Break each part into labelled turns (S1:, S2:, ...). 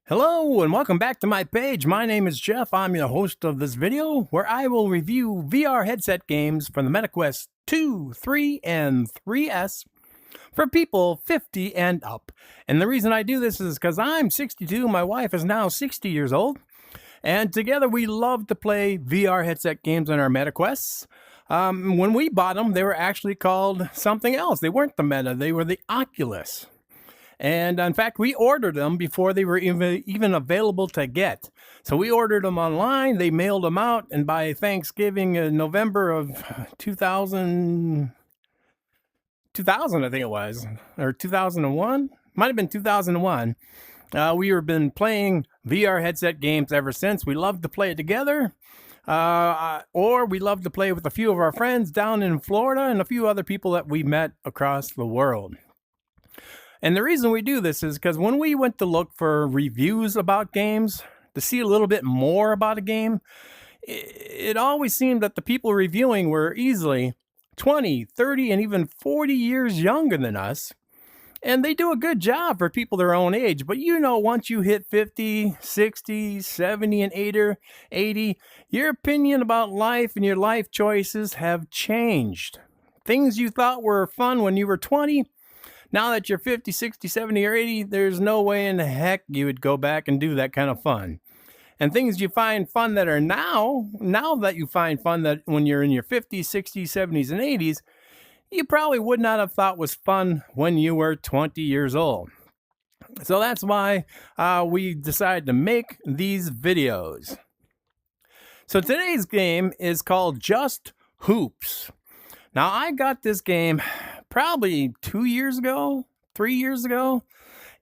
S1: Hello and welcome back to my page. My name is Jeff. I'm your host of this video where I will review VR headset games from the MetaQuest 2, 3, and 3S for people 50 and up. And the reason I do this is because I'm 62, my wife is now 60 years old, and together we love to play VR headset games on our MetaQuests. When we bought them, they were actually called something else. They weren't the Meta, they were the Oculus. And in fact, we ordered them before they were even available to get. So we ordered them online, they mailed them out, and by Thanksgiving in November of 2000, I think it was, or 2001, might have been 2001. We have been playing VR headset games ever since. We love to play it together, or we love to play with a few of our friends down in Florida and a few other people that we met across the world. And the reason we do this is because when we went to look for reviews about games, to see a little bit more about a game, it always seemed that the people reviewing were easily 20, 30, and even 40 years younger than us. And they do a good job for people their own age. But once you hit 50, 60, 70, and 80, your opinion about life and your life choices have changed. Things you thought were fun when you were 20, now that you're 50, 60, 70, or 80, there's no way in the heck you would go back and do that kind of fun. And things you find fun that are now that you find fun that when you're in your 50s, 60s, 70s, and 80s, you probably would not have thought was fun when you were 20 years old. So that's why we decided to make these videos. So today's game is called Just Hoops. Now, I got this game probably 2 years ago, 3 years ago,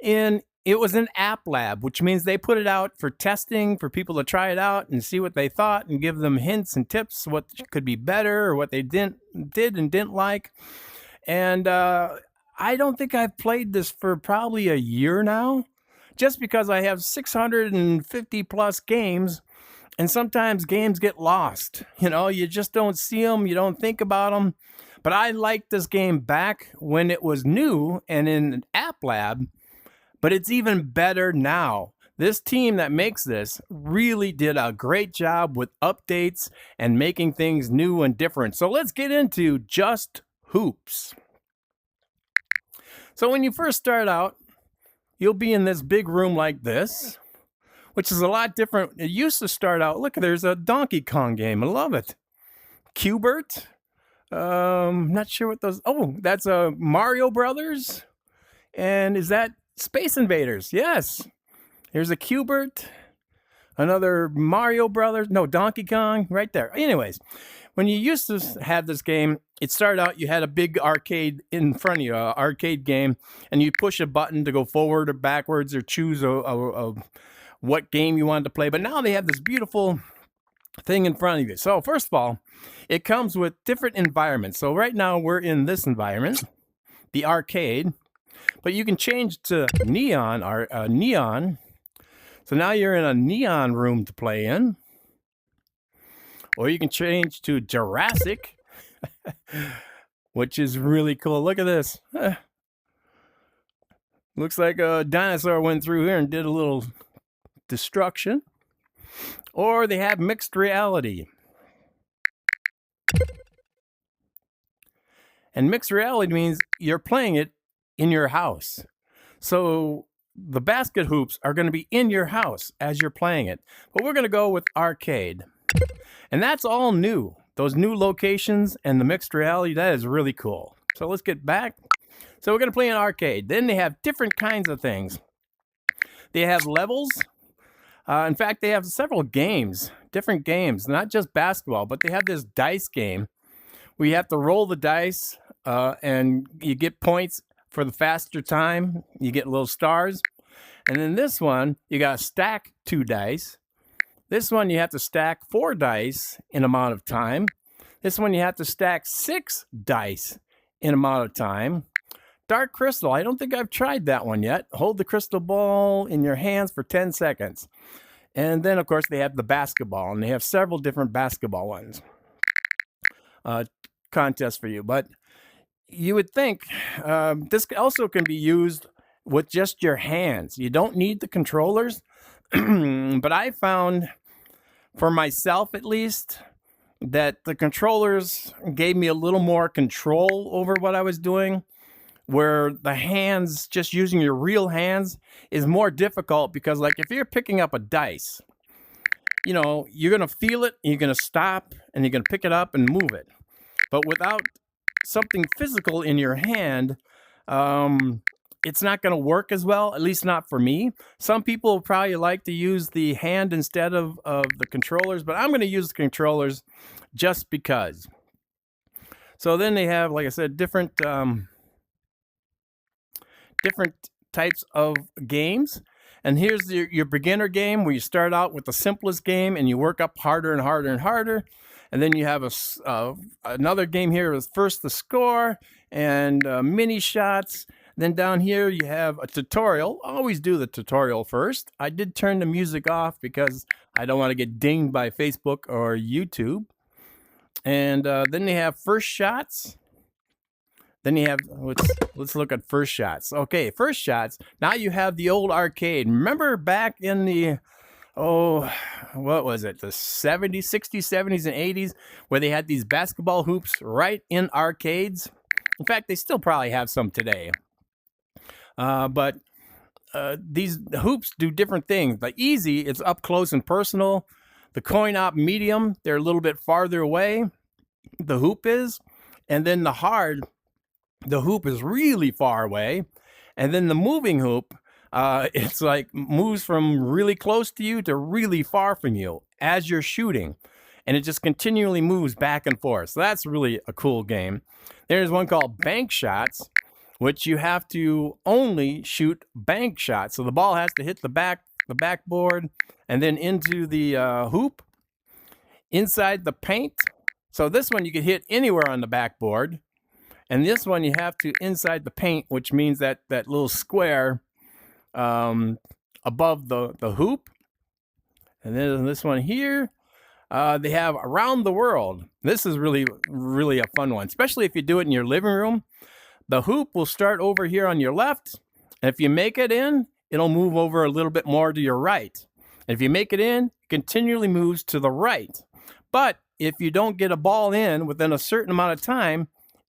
S1: and it was an app lab, which means they put it out for testing, for people to try it out and see what they thought and give them hints and tips, what could be better or what they did and didn't like. And I don't think I've played this for probably a year now, just because I have 650 plus games. And sometimes games get lost. You just don't see them, you don't think about them. But I liked this game back when it was new and in an app lab, but it's even better now. This team that makes this really did a great job with updates and making things new and different. So let's get into Just Hoops. So when you first start out, you'll be in this big room like this, which is a lot different. It used to start out, look, there's a Donkey Kong game. I love it. Q*bert. Not sure what those, that's a Mario Brothers. And is that Space Invaders? Yes. Here's a Q*bert. Another Mario Brothers. No, Donkey Kong, right there. Anyways, when you used to have this game, it started out, you had a big arcade in front of you, an arcade game, and you push a button to go forward or backwards or choose what game you wanted to play. But now they have this beautiful thing in front of you. So first of all, it comes with different environments. So right now we're in this environment, the arcade, but you can change to neon or neon. So now you're in a neon room to play in. Or you can change to Jurassic, which is really cool. Look at this. Looks like a dinosaur went through here and did a little destruction. Or they have mixed reality. And mixed reality means you're playing it in your house. So the basket hoops are going to be in your house as you're playing it. But we're going to go with arcade. And that's all new. Those new locations and the mixed reality, that is really cool. So let's get back. So we're going to play an arcade. Then they have different kinds of things. They have levels. In fact, they have several games, different games, not just basketball, but they have this dice game where you have to roll the dice and you get points for the faster time. You get little stars. And then this one, you got to stack 2 dice. This one, you have to stack 4 dice in amount of time. This one, you have to stack 6 dice in amount of time. Dark Crystal, I don't think I've tried that one yet. Hold the crystal ball in your hands for 10 seconds. And then, of course, they have the basketball, and they have several different basketball ones. Contests for you. But you would think this also can be used with just your hands. You don't need the controllers. But I found, for myself at least, that the controllers gave me a little more control over what I was doing, where the hands, just using your real hands, is more difficult because, like, if you're picking up a dice, you know, you're going to feel it, you're going to stop, and you're going to pick it up and move it. But without something physical in your hand, it's not going to work as well, at least not for me. Some people probably like to use the hand instead of the controllers, but I'm going to use the controllers just because. So then they have, like I said, different types of games. And here's your beginner game, where you start out with the simplest game and you work up harder and harder and harder. And then you have another game here with first the score and mini shots. Then down here you have a tutorial. Always do the tutorial first. I did turn the music off because I don't want to get dinged by Facebook or YouTube. And then they have first shots. Then you have, let's look at first shots. Okay, first shots. Now you have the old arcade. Remember back in the, what was it? The 70s, 60s, 70s, and 80s, where they had these basketball hoops right in arcades? In fact, they still probably have some today. But these hoops do different things. The easy, it's up close and personal. The coin-op medium, they're a little bit farther away. The hoop is. And then the hard, the hoop is really far away. And then the moving hoop, it's like moves from really close to you to really far from you as you're shooting. And it just continually moves back and forth. So that's really a cool game. There's one called Bank Shots, which you have to only shoot bank shots. So the ball has to hit the backboard and then into the hoop inside the paint. So this one you can hit anywhere on the backboard. And this one you have to inside the paint, which means that little square above the hoop. And then this one here, they have around the world. This is really, really a fun one, especially if you do it in your living room. The hoop will start over here on your left. And if you make it in, it'll move over a little bit more to your right. And if you make it in, it continually moves to the right. But if you don't get a ball in within a certain amount of time,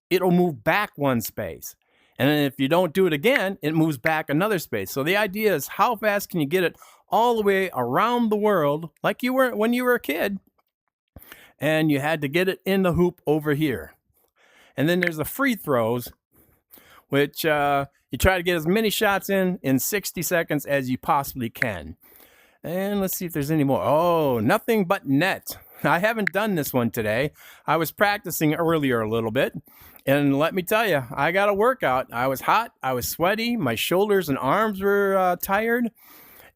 S1: it'll move back one space. And then if you don't do it again, it moves back another space. So the idea is, how fast can you get it all the way around the world like you were when you were a kid? And you had to get it in the hoop over here. And then there's the free throws, which you try to get as many shots in 60 seconds as you possibly can. And let's see if there's any more. Oh, nothing but net. I haven't done this one today. I was practicing earlier a little bit. And let me tell you, I got a workout. I was hot. I was sweaty. My shoulders and arms were tired.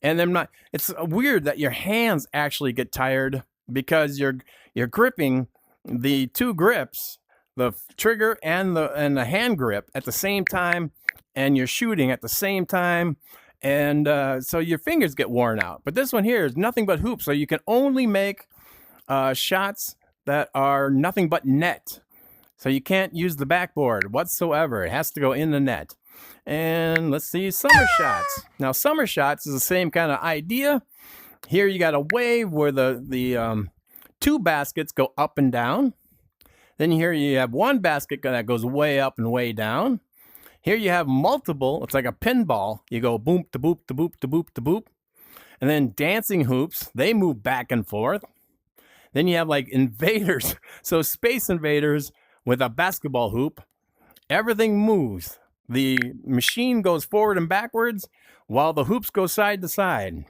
S1: And then it's weird that your hands actually get tired because you're gripping the two grips, the trigger and the hand grip at the same time, and you're shooting at the same time. And so your fingers get worn out. But this one here is nothing but hoops. So you can only make shots that are nothing but net. So you can't use the backboard whatsoever. It has to go in the net. And let's see, summer shots. Now, summer shots is the same kind of idea. Here you got a wave where the two baskets go up and down. Then here you have one basket that goes way up and way down. Here you have multiple. It's like a pinball. You go boom to boop to boop to boop to boop. And then dancing hoops, they move back and forth. Then you have like invaders. So space invaders with a basketball hoop. Everything moves. The machine goes forward and backwards while the hoops go side to side.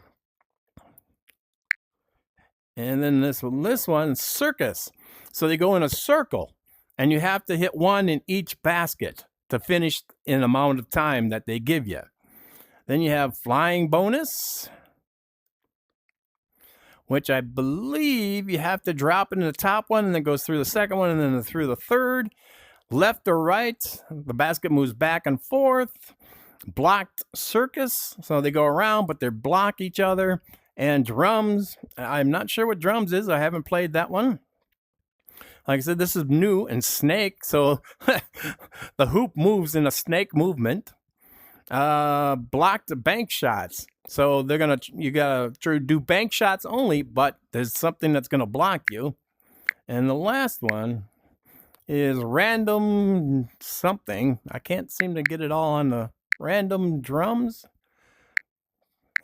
S1: And then this one, circus. So they go in a circle, and you have to hit one in each basket to finish in the amount of time that they give you. Then you have flying bonus, which I believe you have to drop it in the top one, and then goes through the second one, and then through the third. Left or right, the basket moves back and forth. Blocked circus, so they go around, but they block each other. And drums, I'm not sure what drums is. I haven't played that one. Like I said, this is new. And snake, so the hoop moves in a snake movement. blocked bank shots. So you gotta do bank shots only, but there's something that's gonna block you. And the last one is random something. I can't seem to get it all on the random drums.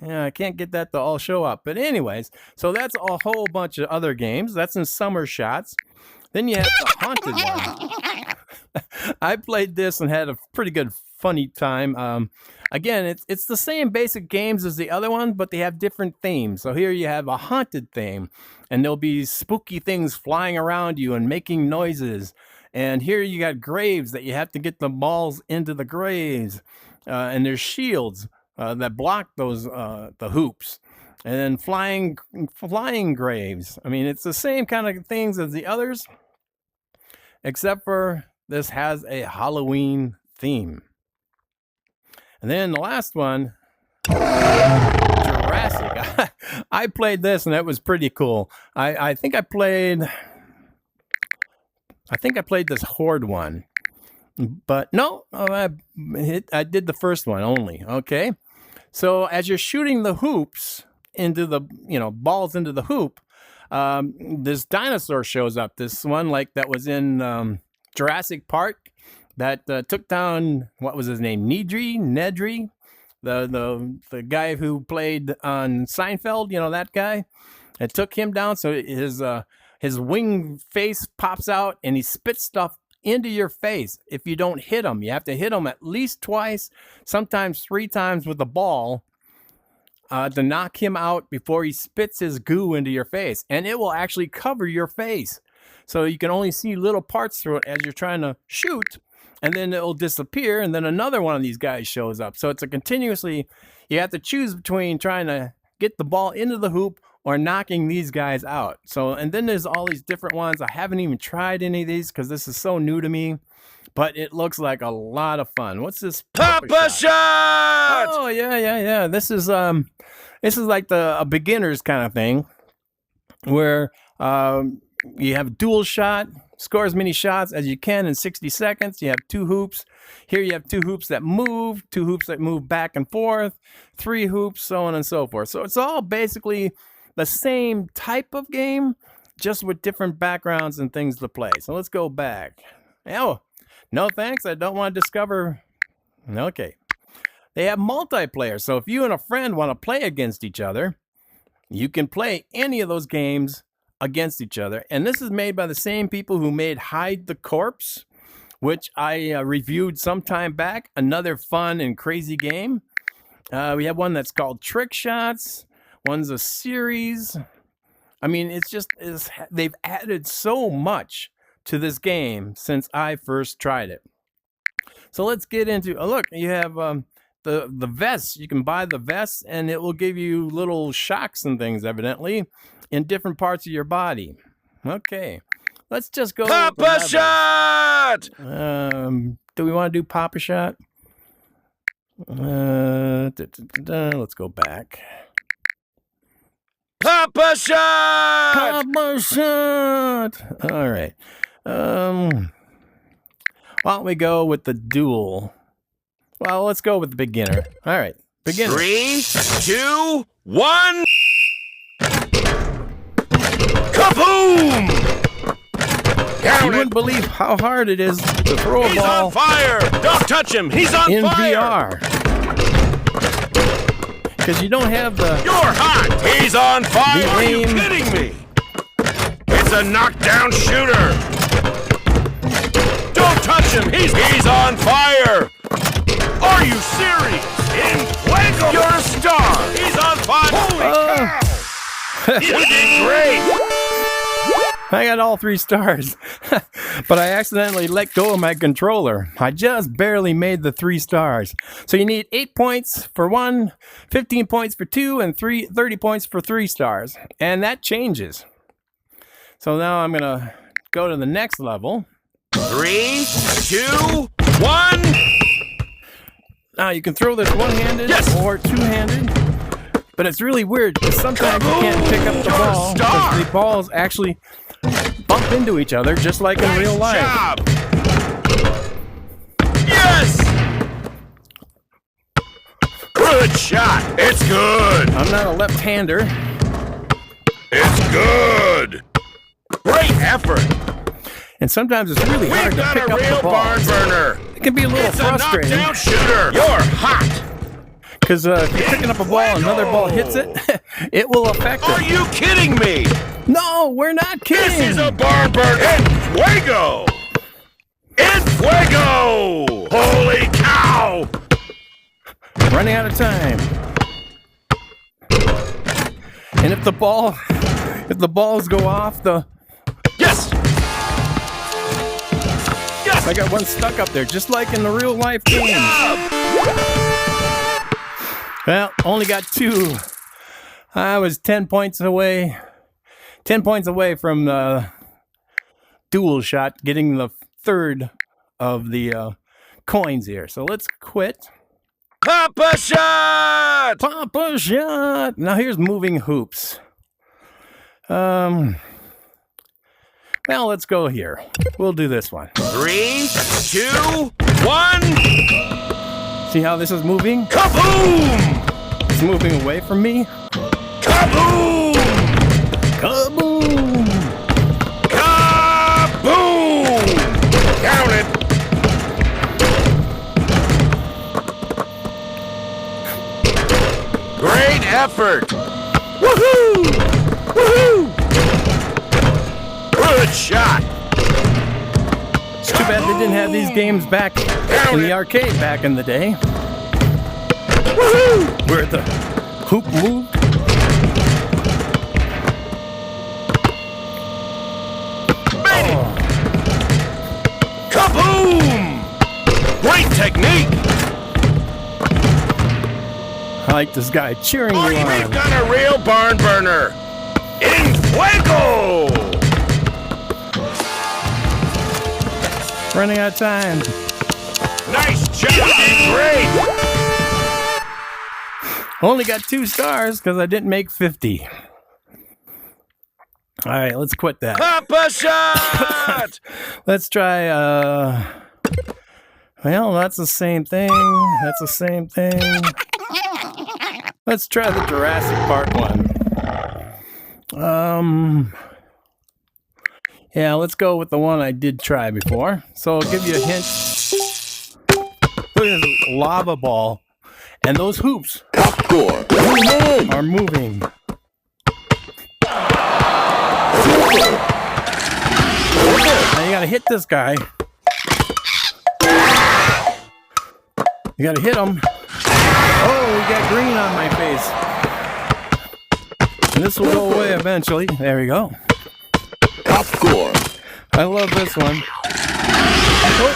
S1: Yeah, I can't get that to all show up. But anyways, so that's a whole bunch of other games. That's in summer shots. Then you have the haunted one. I played this and had a pretty good funny time. Again, it's the same basic games as the other one, but they have different themes. So here you have a haunted theme, and there'll be spooky things flying around you and making noises. And here you got graves that you have to get the balls into the graves. And there's shields that block those the hoops. And then flying graves. I mean, it's the same kind of things as the others, except for this has a Halloween theme. And then the last one, Jurassic. I played this and that was pretty cool. I think I played this Horde one, but no, I did the first one only. Okay, so as you're shooting the hoops into the balls into the hoop, this dinosaur shows up. This one that was in Jurassic Park that took down, what was his name? Nedry, the guy who played on Seinfeld. That guy. It took him down. So his wing face pops out and he spits stuff into your face. If you don't hit him, you have to hit him at least twice, sometimes 3 times with the ball. To knock him out before he spits his goo into your face. And it will actually cover your face. So you can only see little parts through it as you're trying to shoot. And then it'll disappear. And then another one of these guys shows up. So it's you have to choose between trying to get the ball into the hoop or knocking these guys out. So, and then there's all these different ones. I haven't even tried any of these because this is so new to me. But it looks like a lot of fun. What's this?
S2: Papa shot!
S1: Oh, yeah. This is like a beginner's kind of thing where you have dual shot, score as many shots as you can in 60 seconds. You have 2 hoops. Here you have 2 hoops that move, 2 hoops that move back and forth, 3 hoops, so on and so forth. So it's all basically the same type of game, just with different backgrounds and things to play. So let's go back. Oh, no thanks. I don't want to discover. Okay. They have multiplayer. So if you and a friend want to play against each other, you can play any of those games against each other. And this is made by the same people who made Hide the Corpse, which I reviewed some time back. Another fun and crazy game. We have one that's called Trick Shots. One's a series. I mean, they've added so much to this game since I first tried it. So let's get into. Oh, look, you have the vests. You can buy the vests, and it will give you little shocks and things, evidently, in different parts of your body. Okay, let's just go.
S2: Papa shot.
S1: Do we want to do Papa shot? Let's go back.
S2: Papa shot!
S1: Papa shot! All right. Why don't we go with the duel? Well, let's go with the beginner. All right. Beginner.
S2: 3, 2, 1. Kaboom!
S1: You wouldn't believe how hard it is to throw a ball.
S2: He's on fire! Don't touch him! He's on
S1: in
S2: fire!
S1: VR. Because you don't have the...
S2: You're hot! He's on fire! Are you kidding me? It's a knockdown shooter! Don't touch him! He's on fire! Are you serious? In fuego! You're a star! He's on fire! Holy cow! You did great!
S1: I got all 3 stars, but I accidentally let go of my controller. I just barely made the 3 stars. So you need 8 points for 1, 15 points for 2, and 30 points for 3 stars. And that changes. So now I'm going to go to the next level.
S2: 3, 2, 1.
S1: Now you can throw this one-handed or two-handed. But it's really weird because sometimes you can't pick up the ball because the balls actually bump into each other just like in real life.
S2: Job. Yes! Good shot. It's good.
S1: I'm not a left-hander.
S2: It's good. Great effort.
S1: And sometimes it's really hard
S2: We've
S1: to
S2: got
S1: pick
S2: a
S1: up the
S2: real
S1: ball.
S2: barn burner.
S1: It can be a little
S2: It's a
S1: frustrating
S2: knockdown shooter. You're hot.
S1: because if you're picking up a ball and another ball hits it, it will affect
S2: Are
S1: it.
S2: you kidding me?
S1: No, we're not kidding.
S2: This is a barn burner. En fuego. En fuego. Holy cow.
S1: Running out of time. And if the balls go off,
S2: Yes. Yes.
S1: I got one stuck up there, just like in the real life game. Well, only got 2. I was 10 points away. 10 points away from the dual shot, getting the 3rd of the coins here. So let's quit.
S2: Papa shot.
S1: Papa shot. Now here's moving hoops. Well, let's go here. We'll do this one.
S2: 3, 2, 1.
S1: See how this is moving?
S2: Kaboom!
S1: It's moving away from me.
S2: Kaboom!
S1: Kaboom!
S2: Kaboom! Count it. Great effort. Woohoo! Woohoo! Good shot.
S1: It's too bad they didn't have these games back in the arcade back in the day.
S2: Woohoo!
S1: Where the hoop moved.
S2: Kaboom! Great technique.
S1: I like this guy cheering you
S2: We've
S1: on.
S2: got a real barn burner. En fuego!
S1: Running out of time.
S2: Nice job. Great.
S1: Only got 2 stars because I didn't make 50. All right, let's quit that.
S2: Papa shot.
S1: Let's try, well, that's the same thing. That's the same thing. Let's try the Jurassic Park one. Yeah, let's go with the one I did try before. So I'll give you a hint. Look at this lava ball. And those hoops are moving. Now you gotta hit this guy. You gotta hit him. Oh, we got green on my face. And this will go away eventually. There we go.
S3: Top score.
S1: I love this one. Oh,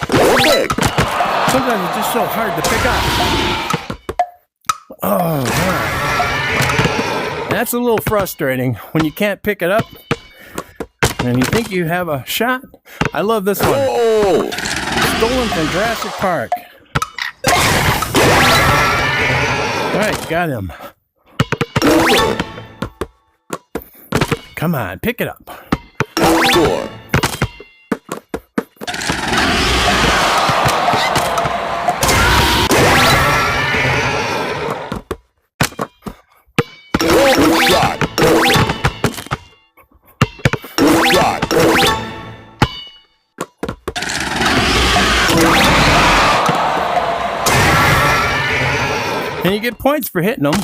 S3: Perfect.
S1: sometimes it's just so hard to pick up. Oh, God. That's a little frustrating when you can't pick it up and you think you have a shot. I love this one.
S3: Oh,
S1: Stolen from Jurassic Park. All right, got him. Come on, pick it up.
S3: top score. Good shot. Perfect. Good shot. Perfect.
S1: And you get points for hitting them.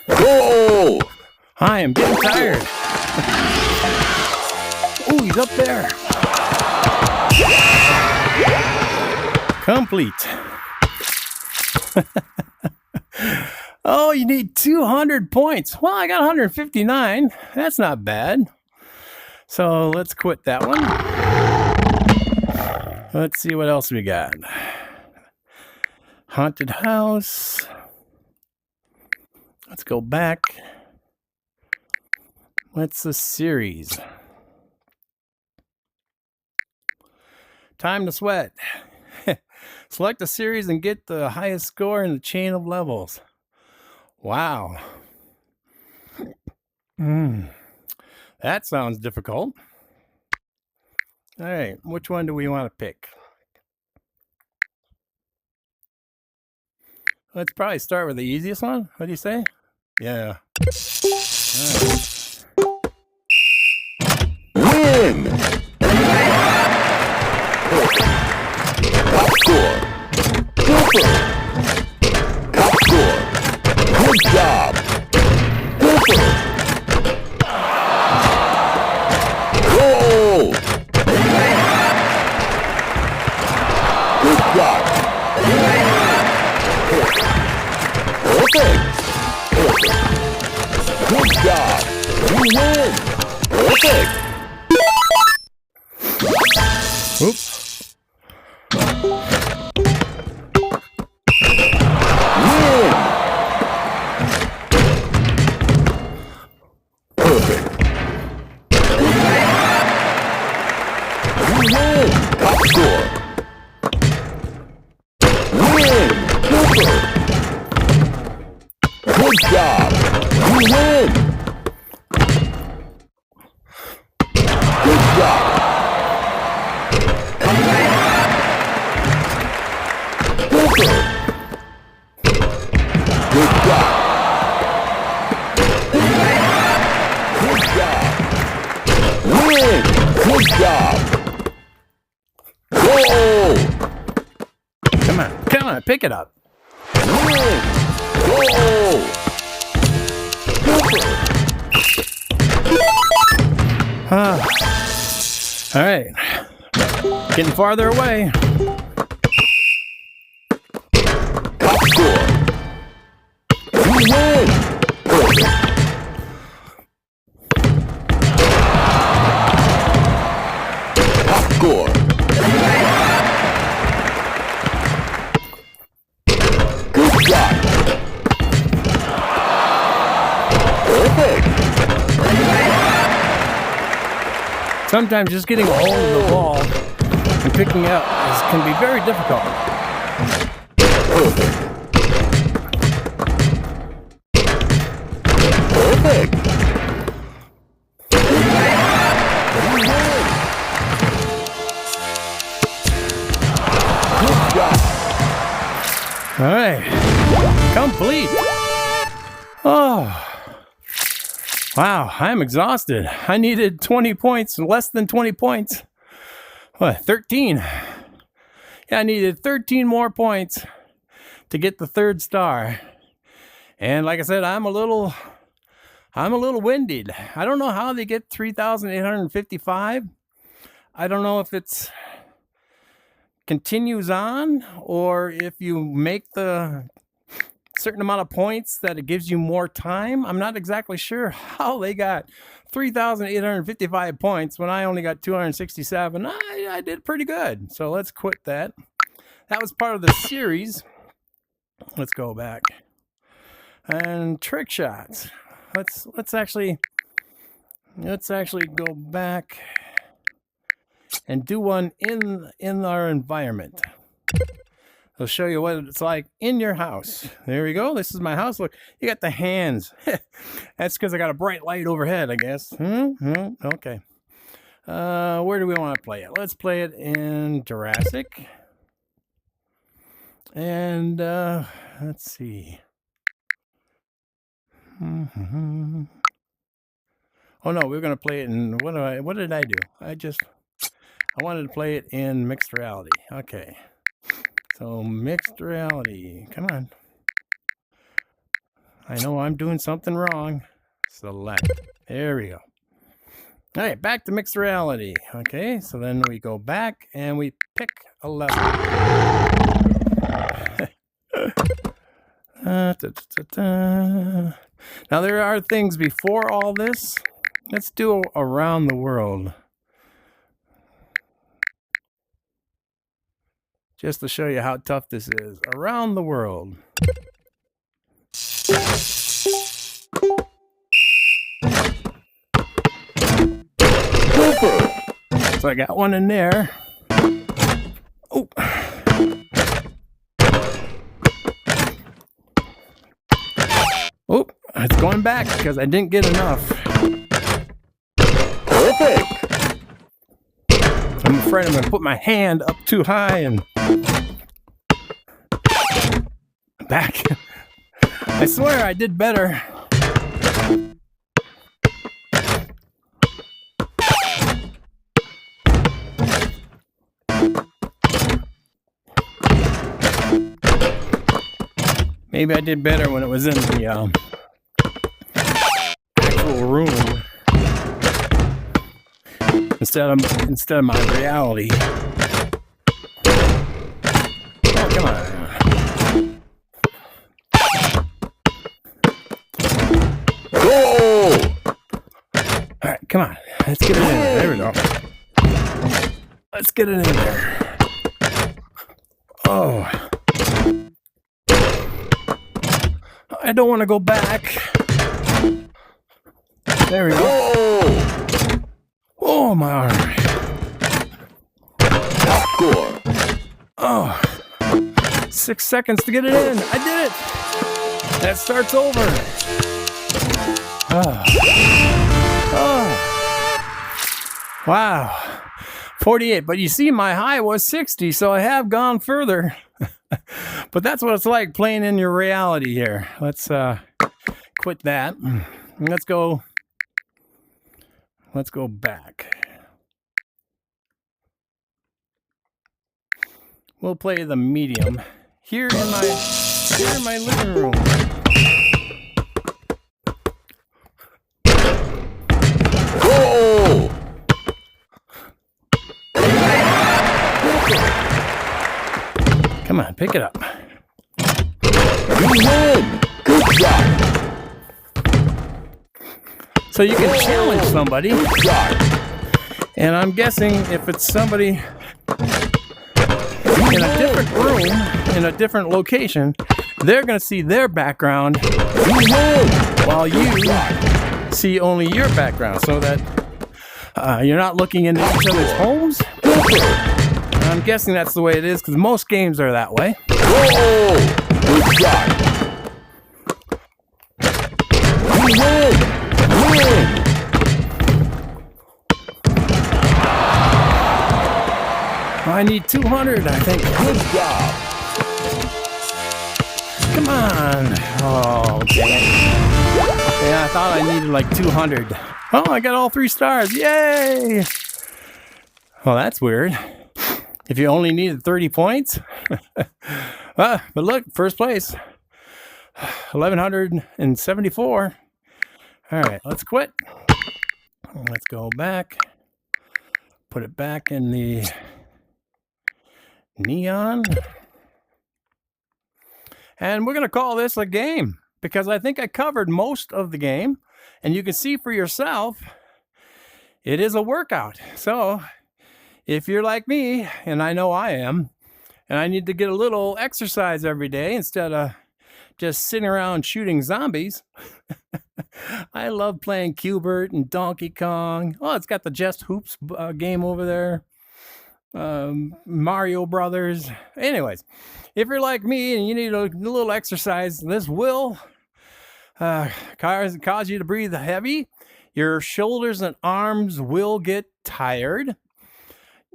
S3: Goal.
S1: I am getting tired. Oh, he's up there. Complete. Oh, you need 200 points. Well, I got 159. That's not bad. So let's quit that one. Let's see what else we got. Haunted house. Let's go back. What's the series? Time to sweat. Select a series and get the highest score in the chain of levels. Wow. That sounds difficult. All right, which one do we want to pick? let's probably start with the easiest one. What do you say? Yeah.
S3: Win! Top score! Super! Top score! Good job! Super! Goal! Good shot! Perfect! Good job! You win! Perfect!
S1: Oops.
S3: Win! Perfect! You win! Top score! Win! Super! Good job! You win! Good job! Super! Good job! Good job! Win! Good job! Goal!
S1: Come on, pick it up.
S3: Win! Goal! Super!
S1: All right. Getting farther away.
S3: Top score! You win! Perfect! Top score! Good shot! Perfect!
S1: Sometimes just getting a hold of the ball and picking it up can be very difficult.
S3: Perfect! Perfect! Good job!
S1: All right. Complete. Oh. Wow, I'm exhausted. I needed 20 points, less than 20 points. What, 13? Yeah, I needed 13 more points to get the third star. And like I said, I'm a little winded. I don't know how they get 3,855. I don't know if it's continues on or if you make the certain amount of points that it gives you more time. I'm not exactly sure how they got 3,855 points when I only got 267. I did pretty good. So let's quit that. That was part of the series. Let's go back. And trick shots. Let's actually go back and do one in our environment. I'll show you what it's like in your house. There we go. This is my house. Look, you got the hands. That's because I got a bright light overhead, I guess. Okay. Where do we want to play it? Let's play it in Jurassic. And let's see. Oh no, we're gonna play it in what did I do? I wanted to play it in mixed reality. Okay. So mixed reality. Come on. I know I'm doing something wrong. Select. There we go. All right, back to mixed reality. Okay, so then we go back and we pick a level. Now there are things before all this. Let's do around the world. Just to show you how tough this is. Around the world.
S3: Super!
S1: So I got one in there. Oh. Oh, it's going back because I didn't get enough.
S3: Perfect!
S1: I'm afraid I'm going to put my hand up too high and back. I swear I did better. Maybe I did better when it was in the actual room instead of my reality. Oh, come on.
S3: Goal!
S1: All right, come on. Let's get it in there. There we go. Let's get it in there. Oh. I don't want to go back. There we go. Oh, my arm.
S3: Top score.
S1: Oh. 6 seconds to get it in. I did it. That starts over. Oh. Oh. Wow. 48. But you see, my high was 60, so I have gone further. But that's what it's like playing in your reality here. Let's quit that. Let's go back. We'll play the medium here in my living room.
S3: Goal!
S1: Come on, pick it up.
S3: You win! Good job!
S1: So you can challenge somebody,
S3: Good job!
S1: and I'm guessing if it's somebody in a different room, in a different location, they're going to see their background
S3: You win!
S1: while you see only your background, so that you're not looking into each other's homes. I'm guessing that's the way it is, because most games are that way.
S3: Goal! Good job! You win! Win!
S1: I need 200, I think.
S3: Good job!
S1: Come on. Oh, dang it. Yeah, I thought I needed like 200. Oh, I got all 3 stars. Yay! Well, that's weird. If you only needed 30 points. But look, first place. 1,174. All right, let's quit. Let's go back. Put it back in the neon. And we're going to call this a game because I think I covered most of the game. And you can see for yourself, it is a workout. So if you're like me, and I know I am, and I need to get a little exercise every day instead of just sitting around shooting zombies, I love playing Q*bert and Donkey Kong. Oh, it's got the Just Hoops game over there. Mario Brothers. Anyways, if you're like me and you need a little exercise, this will cause you to breathe heavy. Your shoulders and arms will get tired.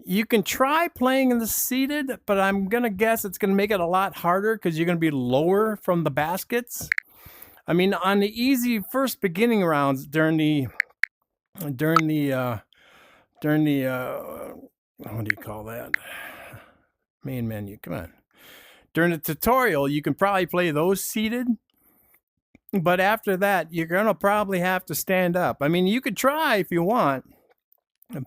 S1: You can try playing in the seated, but I'm going to guess it's going to make it a lot harder because you're going to be lower from the baskets. I mean, on the easy first beginning rounds during the what do you call that? Main menu. Come on. During the tutorial, you can probably play those seated. But after that, you're going to probably have to stand up. I mean, you could try if you want,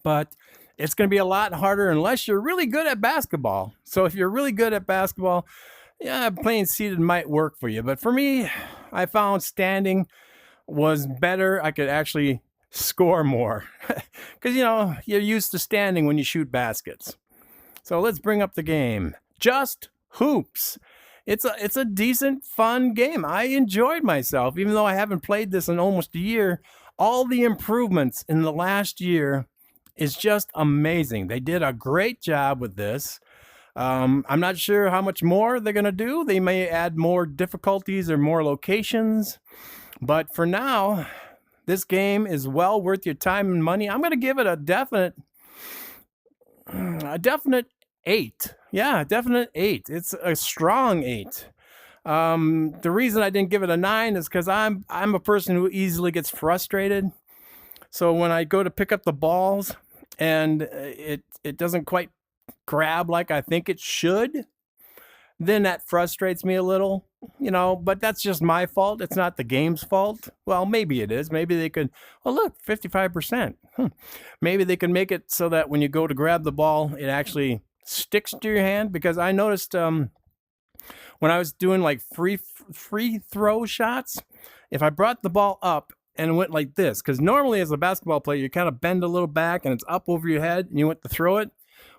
S1: but it's going to be a lot harder unless you're really good at basketball. So if you're really good at basketball, yeah, playing seated might work for you. But for me, I found standing was better. I could actually score more because, you know, you're used to standing when you shoot baskets. So let's bring up the game. Just Hoops. It's a decent, fun game. I enjoyed myself, even though I haven't played this in almost a year. All the improvements in the last year is just amazing. They did a great job with this. I'm not sure how much more they're going to do. They may add more difficulties or more locations. But for now, this game is well worth your time and money. I'm going to give it a definite 8. Yeah, definite 8. It's a strong 8. The reason I didn't give it a 9 is because I'm a person who easily gets frustrated. So when I go to pick up the balls and it doesn't quite grab like I think it should, then that frustrates me a little, but that's just my fault. It's not the game's fault. Well, maybe it is. Maybe they could, oh, look, 55%. Maybe they can make it so that when you go to grab the ball, it actually sticks to your hand. Because I noticed when I was doing like free throw shots, if I brought the ball up and went like this, because normally as a basketball player, you kind of bend a little back and it's up over your head and you went to throw it.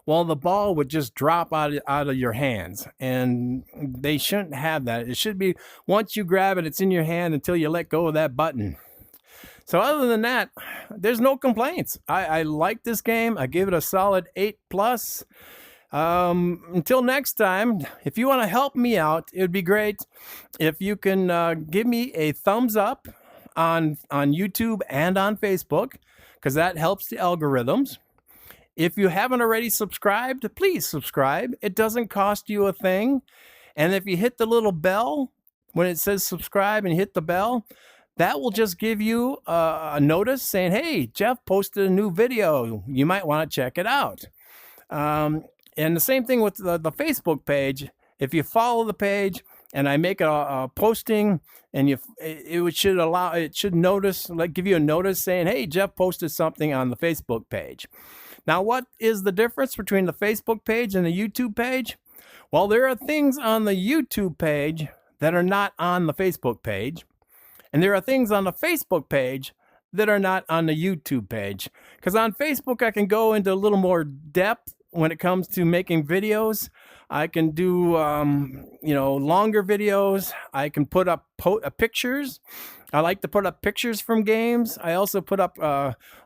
S1: Well, the ball would just drop out of your hands, and they shouldn't have that. It should be once you grab it, it's in your hand until you let go of that button. So other than that, there's no complaints. I like this game. I give it a solid 8+. Until next time, if you want to help me out, it would be great if you can give me a thumbs up on YouTube and on Facebook, because that helps the algorithms. If you haven't already subscribed, please subscribe. It doesn't cost you a thing. And if you hit the little bell when it says subscribe and hit the bell, that will just give you a notice saying, hey, Jeff posted a new video. You might want to check it out. And the same thing with the Facebook page. If you follow the page and I make a posting, and it should notice, like give you a notice saying, hey, Jeff posted something on the Facebook page. Now, what is the difference between the Facebook page and the YouTube page? Well, there are things on the YouTube page that are not on the Facebook page, and there are things on the Facebook page that are not on the YouTube page. Because on Facebook, I can go into a little more depth when it comes to making videos. I can do, longer videos. I can put up pictures. I like to put up pictures from games. I also put up,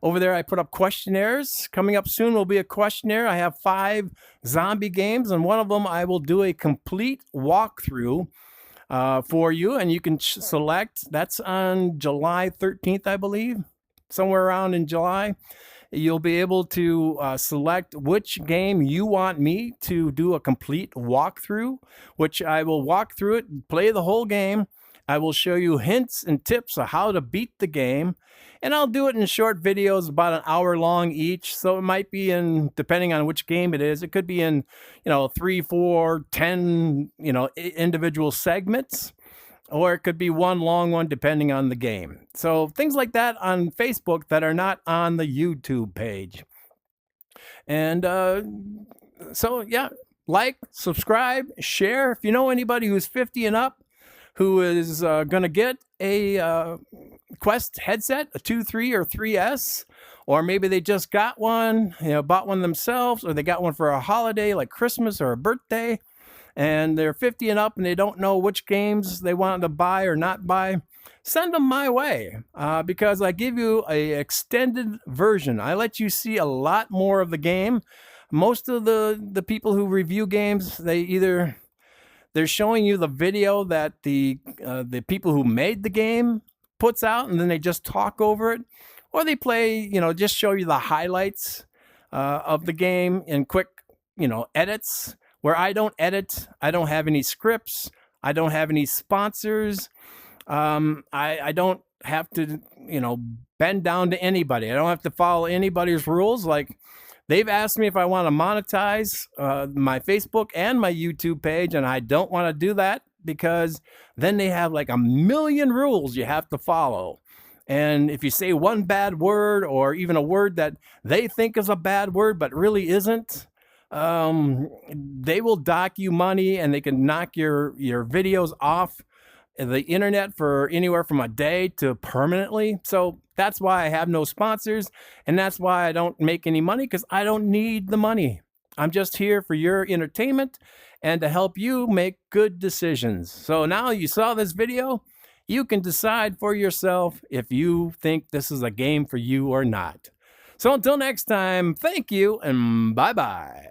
S1: over there, I put up questionnaires. Coming up soon will be a questionnaire. I have 5 zombie games, and one of them I will do a complete walkthrough for you, and you can select. That's on July 13th, I believe, somewhere around in July. You'll be able to select which game you want me to do a complete walkthrough, which I will walk through it, play the whole game. I will show you hints and tips of how to beat the game, and I'll do it in short videos, about an hour long each. So it might be depending on which game it is, it could be in, 3, 4, 10, individual segments, or it could be one long one depending on the game. So things like that on Facebook that are not on the YouTube page. And so, yeah, like, subscribe, share. If you know anybody who's 50 and up who is going to get a Quest headset, a 2, 3, or 3S, or maybe they just got one, bought one themselves, or they got one for a holiday like Christmas or a birthday, and they're 50 and up and they don't know which games they want to buy or not buy, send them my way, because I give you a extended version. I let you see a lot more of the game. Most of the people who review games, they're showing you the video that the people who made the game puts out, and then they just talk over it, or they play, just show you the highlights of the game in quick, edits. Where I don't edit, I don't have any scripts, I don't have any sponsors. I don't have to, bend down to anybody. I don't have to follow anybody's rules. Like, they've asked me if I want to monetize my Facebook and my YouTube page, and I don't want to do that because then they have like a million rules you have to follow. And if you say one bad word, or even a word that they think is a bad word but really isn't, they will dock you money, and they can knock your videos off the internet for anywhere from a day to permanently. So that's why I have no sponsors, and that's why I don't make any money, because I don't need the money. I'm just here for your entertainment and to help you make good decisions. So now you saw this video, you can decide for yourself if you think this is a game for you or not. So until next time, thank you and bye-bye.